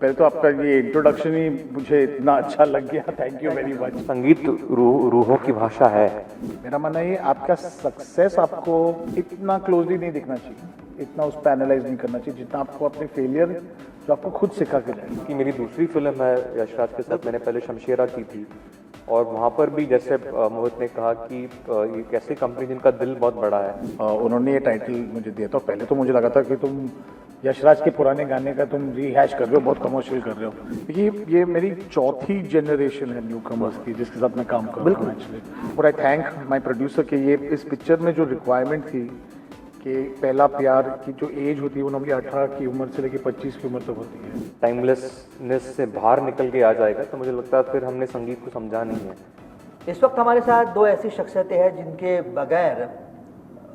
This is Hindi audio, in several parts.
पहले तो आपका ये इंट्रोडक्शन ही मुझे इतना अच्छा लग गया, थैंक यू वेरी मच। संगीत रूहों की भाषा है। मेरा मानना है आपका सक्सेस आपको इतना क्लोजली नहीं दिखना चाहिए, इतना उस पर एनालाइज नहीं करना चाहिए जितना आपको अपने फेलियर जो आपको खुद सिखा के जाए। कि मेरी दूसरी फिल्म है यशराज के साथ, मैंने पहले शमशेरा की थी और वहाँ पर भी जैसे मोहित ने कहा कि ये कैसी कंपनी जिनका दिल बहुत बड़ा है। उन्होंने ये टाइटल मुझे दिया था, पहले तो मुझे लगा था कि तुम यशराज के पुराने गाने का तुम रीहैश कर रहे हो, बहुत कमर्शियल कर रहे हो। ये मेरी चौथी जनरेशन है न्यू कमर्स की जिसके साथ मैं काम कर रहा हूँ एक्चुअली। और आई थैंक माय प्रोड्यूसर कि ये इस पिक्चर में जो रिक्वायरमेंट थी कि पहला प्यार की जो एज होती है वो नॉर्मली 18 की उम्र से लेकर 25 की उम्र तक होती है। टाइमलेसनेस से बाहर निकल के आ जाएगा, तो मुझे लगता है फिर हमने संगीत को समझा नहीं है। इस वक्त हमारे साथ दो ऐसी शख्सियतें हैं जिनके बगैर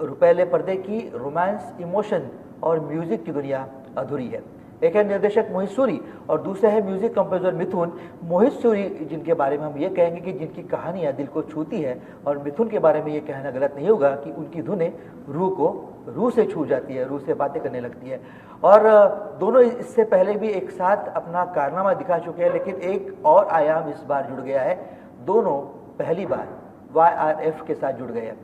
रुपैले पर्दे की रोमांस, इमोशन और म्यूजिक की दुनिया अधूरी है। एक है निर्देशक मोहित सूरी और दूसरा है म्यूजिक कंपोजर मिथुन। मोहित सूरी जिनके बारे में हम ये कहेंगे कि जिनकी कहानियाँ दिल को छूती है, और मिथुन के बारे में ये कहना गलत नहीं होगा कि उनकी धुनें रूह से छू जाती है, रूह से बातें करने लगती है। और दोनों इससे पहले भी एक साथ अपना कारनामा दिखा चुके हैं, लेकिन एक और आयाम इस बार जुड़ गया है। दोनों पहली बार YRF के साथ जुड़ गए हैं।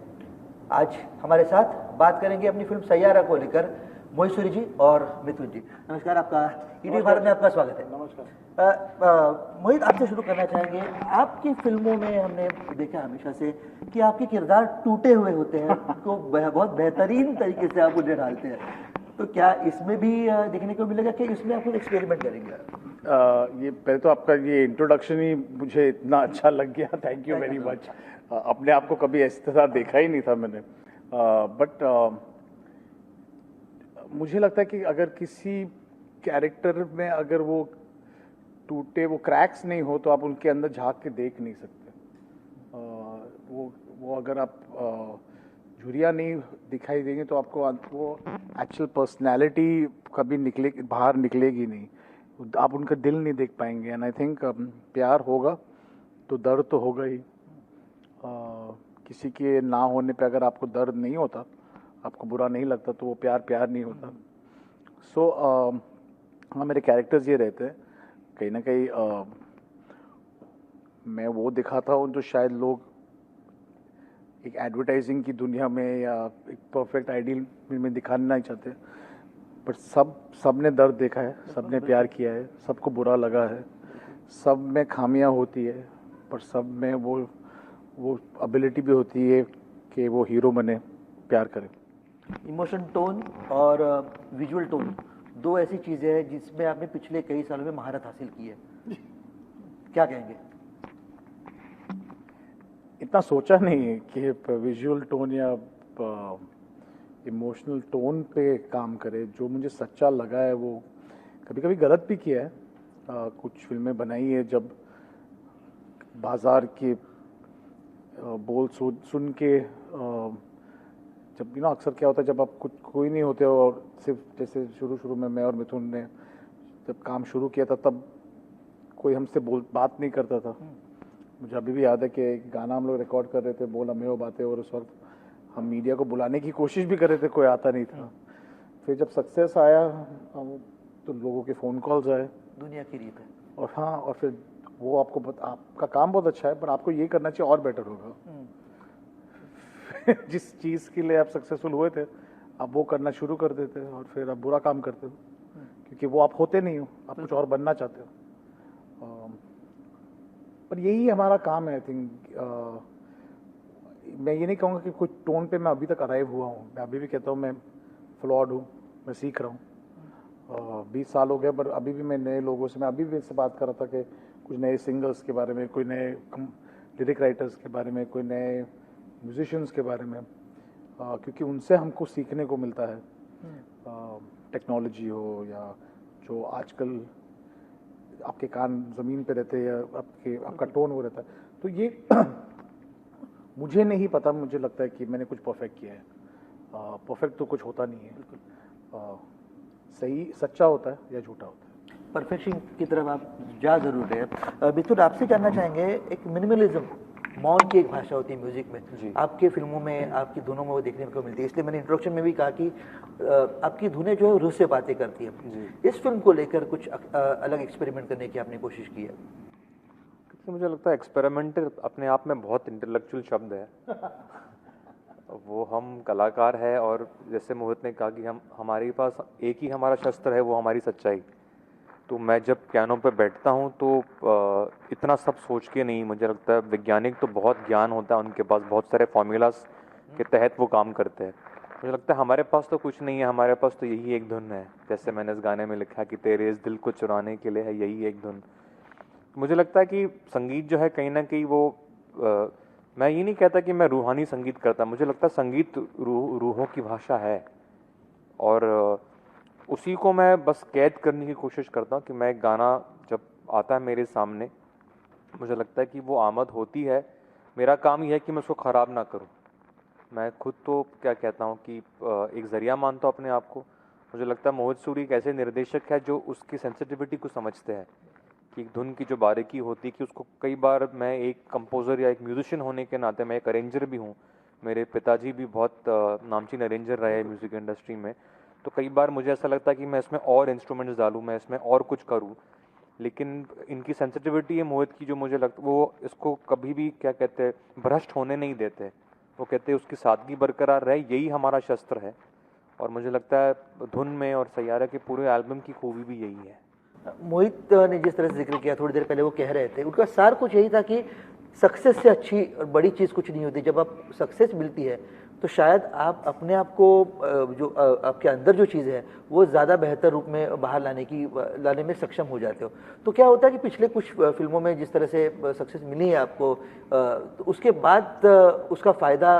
आज हमारे साथ बात करेंगे अपनी फिल्म सैयारा को लेकर मोहित सूरी जी और मिथुन जी। नमस्कार, आपका ईटीवी भारत में आपका स्वागत है। नमस्कार। मोहित, आपसे शुरू करना चाहेंगे। आपकी फिल्मों में हमने देखा हमेशा से कि आपके किरदार टूटे हुए होते हैं, तो बहुत बेहतरीन तरीके से आप उन्हें ढालते हैं। तो क्या इसमें भी देखने को मिलेगा कि इसमें आप कुछ एक्सपेरिमेंट करेंगे? ये पहले तो आपका ये इंट्रोडक्शन ही मुझे इतना अच्छा लग गया, थैंक यू वेरी मच। अपने आप को कभी इस तरह देखा ही नहीं था मैंने, बट मुझे लगता है कि अगर किसी कैरेक्टर में अगर वो टूटे, वो क्रैक्स नहीं हो तो आप उनके अंदर झांक के देख नहीं सकते। वो अगर आप झुरिया नहीं दिखाई देंगे तो आपको वो एक्चुअल पर्सनैलिटी कभी बाहर निकलेगी नहीं, आप उनका दिल नहीं देख पाएंगे। एंड आई थिंक प्यार होगा तो दर्द तो होगा ही। किसी के ना होने पे अगर आपको दर्द नहीं होता, आपको बुरा नहीं लगता, तो वो प्यार नहीं होता। सो हाँ, मेरे कैरेक्टर्स ये रहते हैं कहीं ना कहीं। मैं वो दिखाता हूँ जो शायद लोग एक एडवर्टाइजिंग की दुनिया में या एक परफेक्ट आइडियल में दिखाना नहीं चाहते, बट सब ने दर्द देखा है, सब ने प्यार किया है, सबको बुरा लगा है, सब में खामियां होती है, पर सब में वो एबिलिटी भी होती है कि वो हीरो बने, प्यार करे। इमोशन टोन और विजुअल टोन, दो ऐसी चीजें हैं जिसमें आपने पिछले कई सालों में महारत हासिल की है। क्या कहेंगे? इतना सोचा नहीं है कि विजुअल टोन या इमोशनल टोन पे काम करे। जो मुझे सच्चा लगा है वो कभी कभी गलत भी किया है। कुछ फिल्में बनाई है जब बाजार के बोल सुन के, जब अक्सर क्या होता है जब आप कोई नहीं होते हो और सिर्फ जैसे शुरू में मैं और मिथुन ने जब काम शुरू किया था तब कोई हमसे बात नहीं करता था। मुझे अभी भी याद है कि एक गाना हम लोग रिकॉर्ड कर रहे थे, बोल हमें वो बातें, और उस वक्त हम मीडिया को बुलाने की कोशिश भी कर रहे थे, कोई आता नहीं था। फिर जब सक्सेस आया तो लोगों के फ़ोन कॉल्स आए, दुनिया की रीत है। और हाँ, और फिर वो आपका काम बहुत अच्छा है पर आपको ये करना चाहिए और बेटर होगा। जिस चीज़ के लिए आप सक्सेसफुल हुए थे आप वो करना शुरू कर देते हो और फिर आप बुरा काम करते हो क्योंकि वो आप होते नहीं हो, आप कुछ और बनना चाहते हो। पर यही हमारा काम है। आई थिंक मैं ये नहीं कहूँगा कि कुछ टोन पे मैं अभी तक अराइव हुआ हूँ। मैं अभी भी कहता हूँ मैं फ्लॉड हूँ, मैं सीख रहा हूँ। 20 साल हो गए पर अभी भी मैं नए लोगों से, मैं अभी भी इससे बात कर रहा था कि कुछ नए सिंगर्स के बारे में, कोई नए लिरिक राइटर्स के बारे में, कोई नए म्यूजिशियंस के बारे में, क्योंकि उनसे हमको सीखने को मिलता है। टेक्नोलॉजी हो या जो आजकल आपके कान ज़मीन पे रहते हैं या आपका टोन वो रहता है, तो ये मुझे नहीं पता। मुझे लगता है कि मैंने कुछ परफेक्ट किया है। परफेक्ट तो कुछ होता नहीं है, सही सच्चा होता है या झूठा होता है। परफेक्शन की तरफ आप जा जरूर रहे हैं। मिथुन, आपसे जानना चाहेंगे, एक मिनिमलिज्म मौन की एक भाषा होती है म्यूजिक में, जी। आपके फिल्मों में, आपकी धुनों में वो देखने को मिलती है। इसलिए मैंने इंट्रोडक्शन में भी कहा कि आपकी धुनें जो है रूह से बातें करती है। इस फिल्म को लेकर कुछ अलग एक्सपेरिमेंट करने की आपने कोशिश की है? तो मुझे लगता है एक्सपेरिमेंटल अपने आप में बहुत इंटेलेक्चुअल शब्द है। वो हम कलाकार है, और जैसे मोहित ने कहा कि हम हमारे पास एक ही हमारा शस्त्र है, वो हमारी सच्चाई। तो मैं जब पियानो पे बैठता हूँ तो इतना सब सोच के नहीं, मुझे लगता है वैज्ञानिक तो बहुत ज्ञान होता है उनके पास, बहुत सारे फॉर्मूलाज के तहत वो काम करते हैं। मुझे लगता है हमारे पास तो कुछ नहीं है, हमारे पास तो यही एक धुन है। जैसे मैंने इस गाने में लिखा कि तेरे इस दिल को चुराने के लिए है यही एक धुन। मुझे लगता है कि संगीत जो है कहीं ना कहीं वो मैं ये नहीं कहता कि मैं रूहानी संगीत करता, मुझे लगता है संगीत रूहों की भाषा है, और उसी को मैं बस कैद करने की कोशिश करता हूँ कि मैं एक गाना जब आता है मेरे सामने, मुझे लगता है कि वो आमद होती है, मेरा काम यह है कि मैं उसको ख़राब ना करूँ। मैं खुद तो क्या कहता हूँ कि एक ज़रिया मानता हूँ अपने आप को। मुझे लगता है मोहित सूरी एक ऐसे निर्देशक है जो उसकी सेंसिटिविटी को समझते हैं, कि धुन की जो बारीकी होती है, कि उसको कई बार मैं एक कंपोज़र या एक म्यूजिशियन होने के नाते मैं एक अरेंजर भी हूँ। मेरे पिताजी भी बहुत नामचीन अरेंजर रहे म्यूज़िक इंडस्ट्री में, तो कई बार मुझे ऐसा लगता है कि मैं इसमें और इंस्ट्रूमेंट्स डालूँ, मैं इसमें और कुछ करूँ, लेकिन इनकी सेंसिटिविटी है मोहित की, जो मुझे लगता वो इसको कभी भी क्या कहते हैं भ्रष्ट होने नहीं देते। वो कहते हैं उसकी सादगी बरकरार रहे, यही हमारा शस्त्र है। और मुझे लगता है धुन में और सैयारा के पूरे एल्बम की खूबी भी यही है। मोहित ने जिस तरह से जिक्र किया थोड़ी देर पहले, वो कह रहे थे उनका सार कुछ यही था कि सक्सेस से अच्छी और बड़ी चीज़ कुछ नहीं होती। जब आप सक्सेस मिलती है तो शायद आप अपने आप को जो आपके अंदर जो चीज़ है वो ज़्यादा बेहतर रूप में बाहर लाने में सक्षम हो जाते हो। तो क्या होता है कि पिछले कुछ फिल्मों में जिस तरह से सक्सेस मिली है आपको, तो उसके बाद उसका फ़ायदा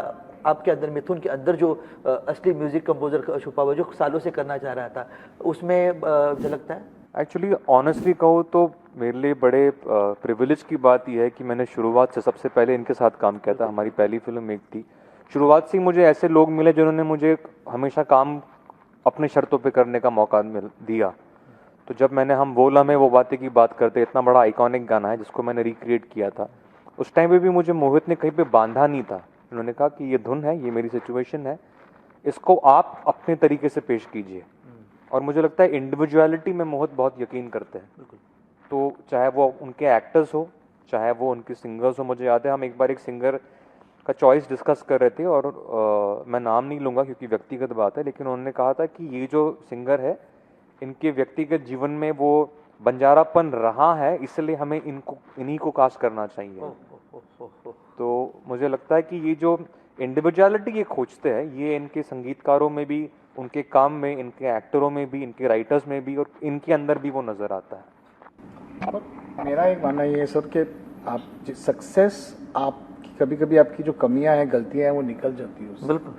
आपके अंदर, मिथुन के अंदर जो असली म्यूजिक कंपोजर छुपा हुआ जो सालों से करना चाह रहा था, उसमें झलकता है? एक्चुअली ऑनेस्टली कहूँ तो मेरे लिए बड़े प्रिविलेज की बात यह है कि मैंने शुरुआत से सबसे पहले इनके साथ काम किया था। हमारी पहली फिल्म एक थी। शुरुआत से मुझे ऐसे लोग मिले जिन्होंने मुझे हमेशा काम अपने शर्तों पे करने का मौका दिया। तो जब मैंने हम वो लम्हे वो बातें की बात करते, इतना बड़ा आइकॉनिक गाना है जिसको मैंने रिक्रिएट किया था, उस टाइम पे भी मुझे मोहित ने कहीं पे बांधा नहीं था। उन्होंने कहा कि ये धुन है, ये मेरी सिचुएशन है, इसको आप अपने तरीके से पेश कीजिए। और मुझे लगता है इंडिविजुअलिटी में मोहित बहुत यकीन करते हैं। तो चाहे वो उनके एक्टर्स हो, चाहे वो उनके सिंगर्स हो। मुझे याद है हम एक बार एक सिंगर का चॉइस डिस्कस कर रहे थे, और मैं नाम नहीं लूँगा क्योंकि व्यक्तिगत बात है, लेकिन उन्होंने कहा था कि ये जो सिंगर है इनके व्यक्तिगत जीवन में वो बंजारापन रहा है, इसलिए हमें इन्हीं को कास्ट करना चाहिए। तो मुझे लगता है कि ये जो इंडिविजुअलिटी ये खोजते हैं, ये इनके संगीतकारों में भी, उनके काम में, इनके एक्टरों में भी, इनके राइटर्स में भी, और इनके अंदर भी वो नज़र आता है। मेरा एक मानना ये है सर कि आप सक्सेस, आप कभी कभी आपकी जो कमियां हैं, गलतियां हैं, वो निकल जाती है उससे। बिल्कुल।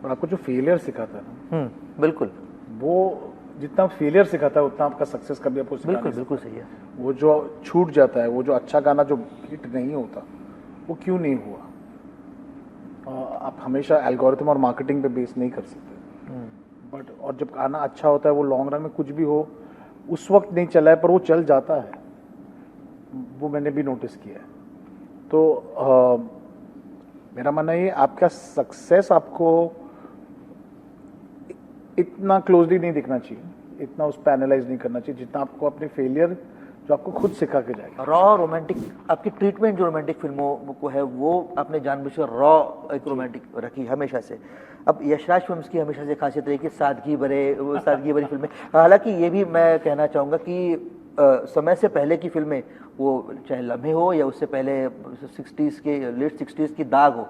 और आपको जो फेलियर सिखाता है ना, बिल्कुल, वो जितना फेलियर सिखाता है उतना आपका सक्सेस कभी आपको सिखा नहीं बिल्कुल सकता। सही है। वो जो छूट जाता है, वो जो अच्छा गाना जो हिट नहीं होता, वो क्यों नहीं हुआ, आप हमेशा एल्गोरिथम और मार्केटिंग पे बेस नहीं कर सकते। बट और जब गाना अच्छा होता है, वो लॉन्ग रन में कुछ भी हो, उस वक्त नहीं चला है पर वो चल जाता है, वो मैंने भी नोटिस किया है। तो मेरा मानना ये, आपका सक्सेस आपको इतना क्लोजली नहीं दिखना चाहिए, इतना उस पर एनालाइज नहीं करना चाहिए, जितना आपको अपने फेलियर जो आपको खुद सिखा के जाएगा। रॉ रोमांटिक आपकी ट्रीटमेंट जो रोमांटिक फिल्मों को है, वो आपने जानबूझकर रॉ एक रोमांटिक रखी हमेशा से। अब यशराज फिल्म्स की हमेशा से खासियत रही कि सादगी भरी फिल्में। हालांकि ये भी मैं कहना चाहूँगा कि समय से पहले की फिल्में, वो चाहे लम्हे हो या उससे पहले 60s के लेट 60s की दाग हो,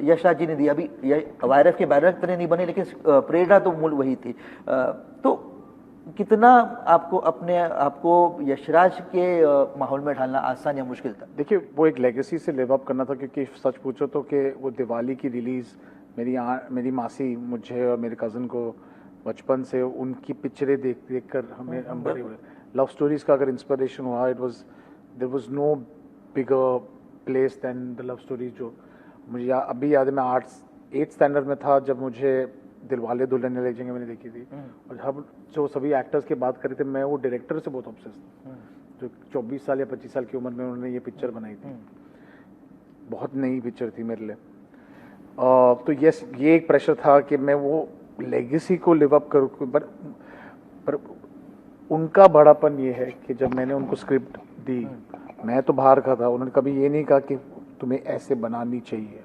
यशराज जी ने दी। अभी वायरस के बैरक तरह नहीं बने, लेकिन प्रेरणा तो मूल वही थी। तो कितना आपको यशराज के माहौल में ढालना आसान या मुश्किल था? देखिए, वो एक लेगेसी से लिव अप करना था, क्योंकि सच पूछो तो कि वो दिवाली की रिलीज मेरी मासी मुझे और मेरे कज़न को बचपन से उनकी पिक्चरें देख कर हम बड़े हुए। लव स्टोरीज का अगर इंस्पिरेशन हुआ, there was no bigger place than the love stories. जो मुझे अभी याद है, मैं 8th स्टैंडर्ड में था जब मुझे दिलवाले दुल्हनिया ले जाएंगे मैंने देखी थी। और जब जो सभी एक्टर्स की बात करी थी, मैं वो डायरेक्टर से बहुत ऑब्सेस्ड था, जो 24 साल या 25 साल की उम्र में उन्होंने ये पिक्चर बनाई थी। बहुत नई पिक्चर थी मेरे लिए। तो यस, ये एक प्रेशर था कि मैं वो लेगेसी को लिव अप करूँ, पर उनका बड़ापन ये है कि जब मैंने उनको स्क्रिप्ट दी, मैं तो बाहर का था, उन्होंने कभी ये नहीं कहा कि तुम्हें ऐसे बनानी चाहिए।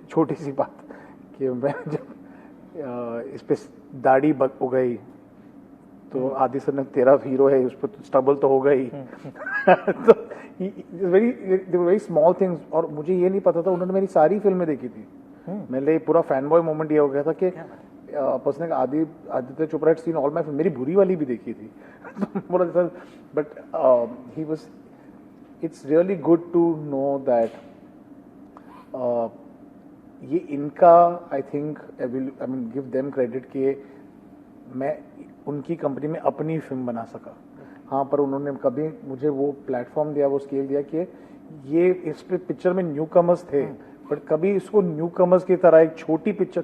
छोटी सी बात कि मैं जब इस पे दाढ़ी हो गई तो आदि सर ने तेरा हीरो है, उस पर स्ट्रगल तो होगा ही। तो वेरी स्मॉल थिंग्स, और मुझे ये नहीं पता था, उन्होंने मेरी सारी फिल्में देखी थी। मेरे लिए पूरा फैन बॉय मोमेंट ये हो गया था कि personal Aditya Chopra seen all my film, मेरी बुरी वाली भी देखी थी। बोला sir, but he was, it's really good to know that ये इनका, I think I mean give them credit कि मैं उनकी कंपनी में अपनी फिल्म बना सका। हाँ, पर उन्होंने कभी मुझे वो प्लेटफॉर्म दिया, वो स्केल दिया कि ये इस पे पिक्चर में न्यू कमर्स थे, बट कभी इसको न्यू कमर्स की तरह एक छोटी पिक्चर,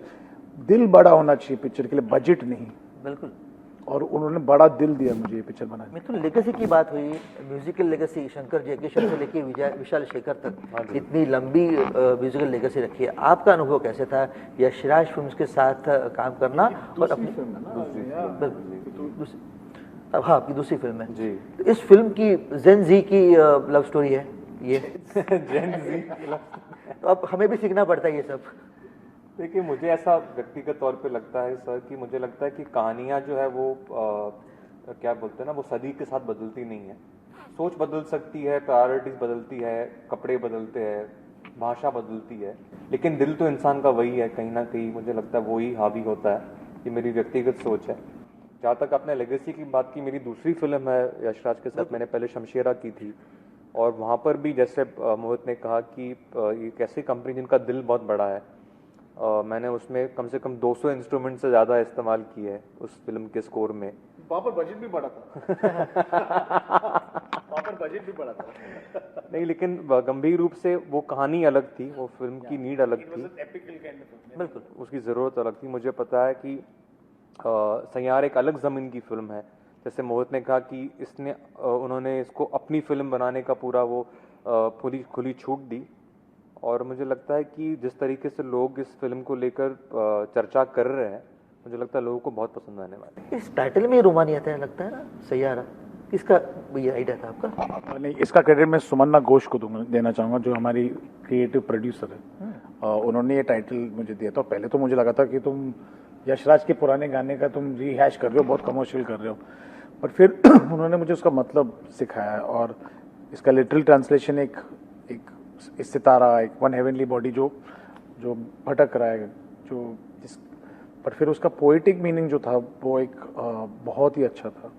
दिल बड़ा होना चाहिए पिक्चर के लिए, बजट नहीं। बिल्कुल। और उन्होंने बड़ा दिल दिया मुझे ये पिक्चर बनाने में। मिथुन, लेगेसी की बात हुई, म्यूजिकल लेगेसी, शंकर जयकिशन से लेके विशाल शेखर तक इतनी लंबी म्यूजिकल लेगेसी रखी है, आपका अनुभव कैसे था यशराज फिल्म्स के साथ काम करना? और अपनी फिल्म अब, हाँ, आपकी दूसरी फिल्म है जी। तो इस फिल्म की जेन जी की लव स्टोरी है ये। जेन जी तो अब हमें भी सीखना पड़ता है ये सब। देखिए, मुझे ऐसा व्यक्तिगत तौर पे लगता है सर कि मुझे लगता है कि कहानियाँ जो है वो क्या बोलते हैं ना, वो सदी के साथ बदलती नहीं है। सोच बदल सकती है, प्रायोरिटीज बदलती है, कपड़े बदलते हैं, भाषा बदलती है, लेकिन दिल तो इंसान का वही है। कहीं ना कहीं मुझे लगता है वही हावी होता है। ये मेरी व्यक्तिगत सोच है। जहाँ तक आपने लेगेसी की बात की, मेरी दूसरी फिल्म है यशराज के साथ, मैंने पहले शमशेरा की थी, और वहाँ पर भी जैसे मोहित ने कहा कि एक ऐसी कंपनी जिनका दिल बहुत बड़ा है, मैंने उसमें कम से कम 200 इंस्ट्रूमेंट से ज़्यादा इस्तेमाल किए हैं उस फिल्म के स्कोर में। वहाँ पर बजट भी बड़ा था। वहाँ पर बजट भी बड़ा था। नहीं, लेकिन गंभीर रूप से वो कहानी अलग थी, वो फिल्म की नीड अलग थी, बिल्कुल उसकी ज़रूरत अलग थी। मुझे पता है कि सैयार एक अलग ज़मीन की फिल्म है। जैसे मोहित ने कहा कि उन्होंने इसको अपनी फिल्म बनाने का पूरा वो खुली छूट दी, और मुझे लगता है कि जिस तरीके से लोग इस फिल्म को लेकर चर्चा कर रहे हैं, मुझे लगता है लोगों को बहुत पसंद आने वाला है। इस टाइटल में रोमानियत है, लगता है ना, सैयारा, किसका ये आइडिया था आपका? नहीं, इसका क्रेडिट मैं सुमन्ना घोष को देना चाहूँगा, जो हमारी क्रिएटिव प्रोड्यूसर है। उन्होंने ये टाइटल मुझे दिया था। पहले तो मुझे लगा था कि तुम यशराज के पुराने गाने का तुम रीहैश कर रहे हो, बहुत कमर्शियल कर रहे हो, पर फिर उन्होंने मुझे उसका मतलब सिखाया, और इसका लिटरल ट्रांसलेशन एक सितारा, एक वन हेवनली बॉडी जो भटक रहा है, पर फिर उसका पोएटिक मीनिंग जो था वो एक बहुत ही अच्छा था।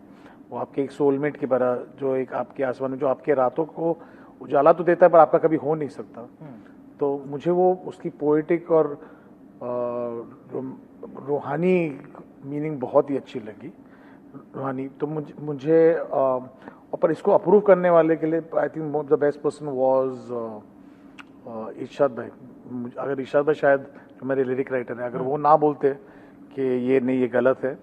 वो आपके एक सोलमेट की तरह, जो एक आपके आसमान में, जो आपके रातों को उजाला तो देता है पर आपका कभी हो नहीं सकता। तो मुझे वो उसकी पोएटिक और रूहानी मीनिंग बहुत ही अच्छी लगी, रूहानी। तो मुझे पर इसको अप्रूव करने वाले के लिए I think the best person was Irshad भाई। अगर इरशाद भाई, शायद जो मेरे लिरिक राइटर हैं, अगर वो ना बोलते कि ये नहीं, ये गलत है,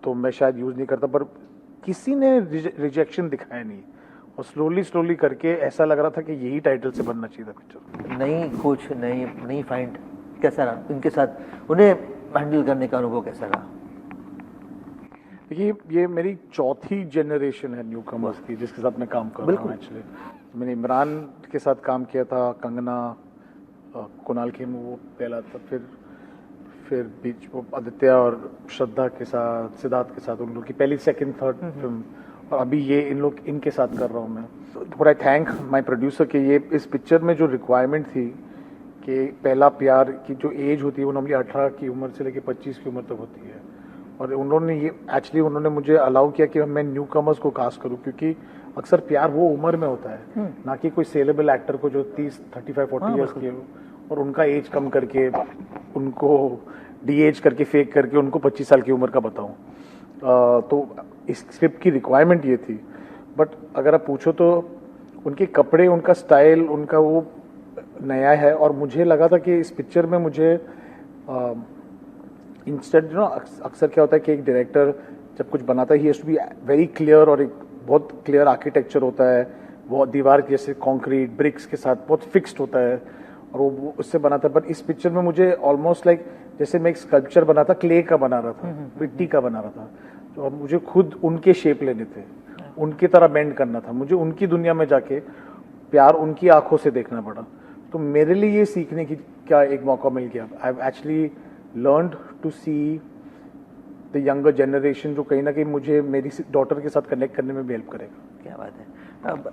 तो मैं शायद यूज़ नहीं करता। पर किसी ने रिजेक्शन दिखाया नहीं, और स्लोली करके ऐसा लग रहा था कि यही टाइटल से बनना चाहिए था पिक्चर। नई खोज, नई फाइंड कैसा रहा इनके साथ, उन्हें हैंडल करने का अनुभव कैसा रहा? देखिए, ये मेरी चौथी जनरेशन है न्यू कमर्स की जिसके साथ मैं काम कर रहा हूँ। एक्चुअली मैंने इमरान के साथ काम किया था, कंगना, कुणाल खेमू वो पहला था, फिर बीच वो आदित्य और श्रद्धा के साथ, सिद्धार्थ के साथ, उन लोग की पहली, सेकंड, थर्ड फिल्म, और अभी ये इनके साथ कर रहा हूँ मैं। तो आई थैंक माय प्रोड्यूसर कि ये इस पिक्चर में जो रिक्वायरमेंट थी कि पहला प्यार की जो एज होती है वो नॉर्मली 18 की उम्र से लेकर 25 की उम्र तक होती है, और उन्होंने मुझे अलाउ किया कि मैं न्यू कमर्स को कास्ट करूं, क्योंकि अक्सर प्यार वो उम्र में होता है, ना कि कोई सेलेबल एक्टर को जो 30, 35, 40 इयर्स के हो, और उनका एज कम करके, उनको डी एज करके, फेक करके उनको 25 साल की उम्र का बताऊं। तो इस स्क्रिप्ट की रिक्वायरमेंट ये थी। बट अगर आप पूछो तो उनके कपड़े, उनका स्टाइल, उनका वो नया है, और मुझे लगा था कि इस पिक्चर में मुझे इंस्टेड अक्सर क्या होता है कि एक डायरेक्टर जब कुछ बनाता है, he has to be very clear, और एक बहुत क्लियर आर्किटेक्चर होता है, वो दीवार के जैसे कंक्रीट ब्रिक्स के साथ बहुत फिक्स्ड होता है और वो उससे बना था। पर इस पिक्चर में मुझे ऑलमोस्ट लाइक जैसे मैं एक स्कल्पचर बना था, क्ले का बना रहा था, मिट्टी का बना रहा था, और मुझे खुद उनके शेप लेने थे, उनकी तरह बेंड करना था, मुझे उनकी दुनिया में जाके प्यार उनकी आंखों से देखना पड़ा। तो मेरे लिए ये सीखने की क्या एक मौका मिल गया। I have actually learned to see the younger generation, जो कहीं ना कहीं मुझे मेरी डॉटर के साथ कनेक्ट करने में भी हेल्प करेगा। क्या बात है।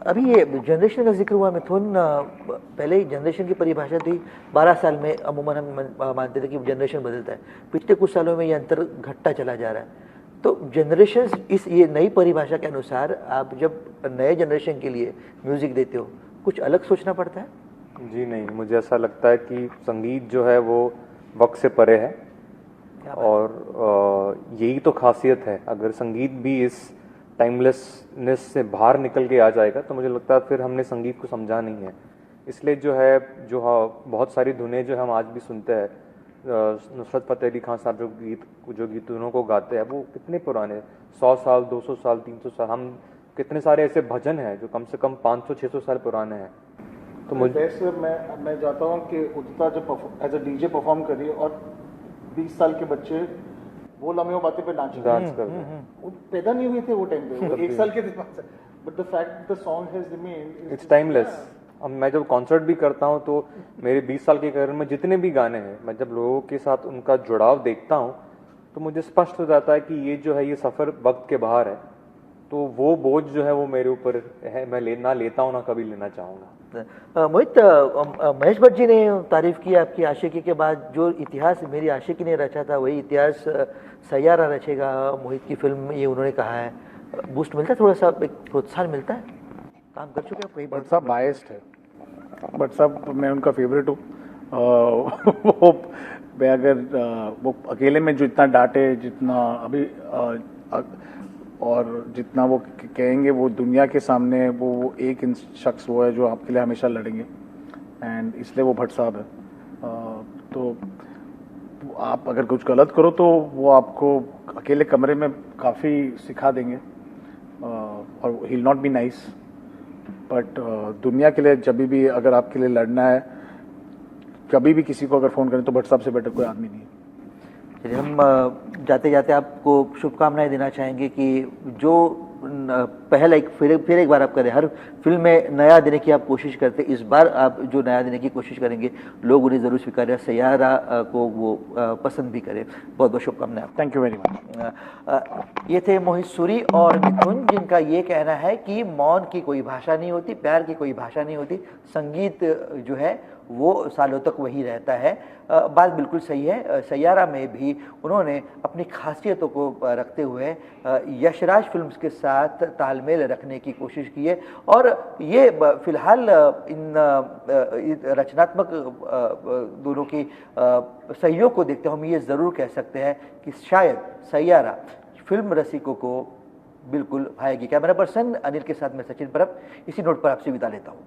अभी ये जनरेशन का जिक्र हुआ मिथुन, पहले जनरेशन की परिभाषा थी 12 साल में अमूमन हम मानते थे कि जनरेशन बदलता है। पिछले कुछ सालों में ये अंतर घटता चला जा रहा है। तो जनरेशन इस ये नई परिभाषा के अनुसार आप जब नए जनरेशन के लिए म्यूजिक देते हो कुछ अलग सोचना पड़ता है? जी नहीं, मुझे ऐसा लगता है कि संगीत जो है वो वक्त से परे है और यही तो खासियत है। अगर संगीत भी इस टाइमलेसनेस से बाहर निकल के आ जाएगा तो मुझे लगता है फिर हमने संगीत को समझा नहीं है। इसलिए जो है बहुत सारी धुनें जो हम आज भी सुनते हैं, नुसरत फतेह अली खान साहब जो गीतों को गाते हैं वो कितने पुराने, 100 साल 200 साल 300 साल, हम कितने सारे ऐसे भजन हैं जो कम से कम 500-600 साल पुराने हैं। तो मुझे मैं चाहता हूँ कि उदिता जब एज अ डीजे परफॉर्म करिए और 20 साल के बच्चे वो लम्हे बातें पे डांस कर रहे हैं, वो पैदा नहीं हुए थे वो टाइम पे, वो 1 साल के थे, but the fact the song has remained, it's timeless. अब मैं जब कॉन्सर्ट भी करता हूँ तो मेरे 20 साल के करियर में जितने भी गाने हैं, मैं जब लोगों के साथ उनका जुड़ाव देखता हूँ तो मुझे स्पष्ट हो जाता है कि ये जो है ये सफ़र वक्त के बाहर है। तो वो बोझ जो है वो मेरे ऊपर है, मैं ना लेता हूँ ना कभी लेना चाहूँगा। मोहित, महेश भट्ट जी ने तारीफ की आपकी आशिकी के बाद। जो इतिहास मेरी आशिकी ने रचा था वही इतिहास सैयारा रचेगा मोहित की फिल्म में, ये उन्होंने कहा है। बूस्ट मिलता है, थोड़ा सा एक प्रोत्साहन मिलता है? काम कर चुके हैं कई बार। बट साहब बायस्ड है, बट साहब मैं उनका फेवरेट हूँ। वो मैं अगर वो अकेले में जो इतना डांटे, जितना अभी और जितना वो कहेंगे, वो दुनिया के सामने वो एक शख्स वो है जो आपके लिए हमेशा लड़ेंगे, एंड इसलिए वो भट्ट साहब है। तो आप अगर कुछ गलत करो तो वो आपको अकेले कमरे में काफ़ी सिखा देंगे, और he will not be nice, but दुनिया के लिए जब भी अगर आपके लिए लड़ना है, कभी भी किसी को अगर फ़ोन करें तो भट्ट साहब से बेटर कोई आदमी नहीं है। चलिए, हम जाते जाते आपको शुभकामनाएं देना चाहेंगे कि जो पहल फिर एक बार आप करें, हर फिल्म में नया देने की आप कोशिश करते, इस बार आप जो नया देने की कोशिश करेंगे लोग उन्हें ज़रूर स्वीकारें, सैयारा को वो पसंद भी करें। बहुत बहुत शुभकामनाएं। Thank you very much. ये थे मोहित सूरी और मिथुन, जिनका ये कहना है कि मौन की कोई भाषा नहीं होती, प्यार की कोई भाषा नहीं होती, संगीत जो है वो सालों तक वही रहता है। बात बिल्कुल सही है। सैयारा में भी उन्होंने अपनी खासियतों को रखते हुए यशराज फिल्म्स के साथ तालमेल रखने की कोशिश की है, और ये फिलहाल इन रचनात्मक दोनों की सहयोग को देखते हम ये ज़रूर कह सकते हैं कि शायद सैयारा फिल्म रसिकों को बिल्कुल भाएगी। कैमरा पर्सन अनिल के साथ मैं सचिन परब इसी नोट पर आपसे विदा लेता हूँ।